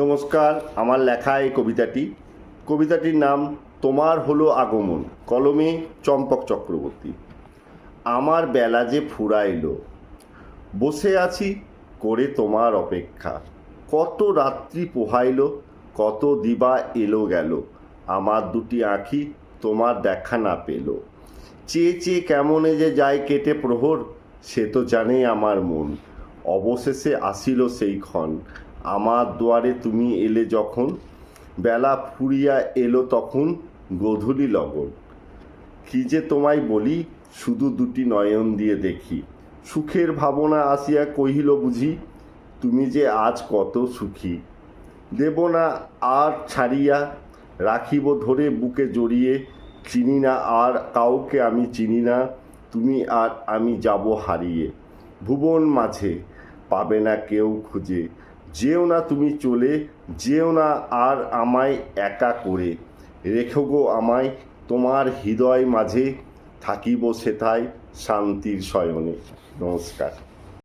নমস্কার। আমার লেখা এই কবিতাটির নাম তোমার হলো আগমন, কলমে চম্পক চক্রবর্তী। আমার বেলা যে ফুরাইল, বসে আছি করে তোমার অপেক্ষা। কত রাত্রি পোহাইল, কত দিবা এলো গেল, আমার দুটি আঁখি তোমার দেখা না পেল। চেয়ে চেয়ে কেমনে যে যায় কেটে প্রহর, সে তো জানে আমার মন। অবশেষে আসিল সেই ক্ষণ, আমার দুয়ারে তুমি এলে যখন। বেলা ফুরিয়া এলো তখন, গোধূলি লগন। কি যে তোমায় বলি, শুধু দুটি নয়ন দিয়ে দেখি। সুখের ভাবনা আসিয়া কহিল বুঝি, তুমি যে আজ কত সুখী। দেব না আর ছাড়িয়া, রাখিব ধরে বুকে জড়িয়ে। চিনি না আর কাউকে আমি চিনি না, তুমি আর আমি যাব হারিয়ে। ভুবন মাঝে পাবে না কেউ খুঁজে, যেও না তুমি চলে, যেও না আর আমায় একা করে। রেখো গো আমায় তোমার হৃদয় মাঝে, থাকিব সেথায় শান্তির শয়নে। নমস্কার।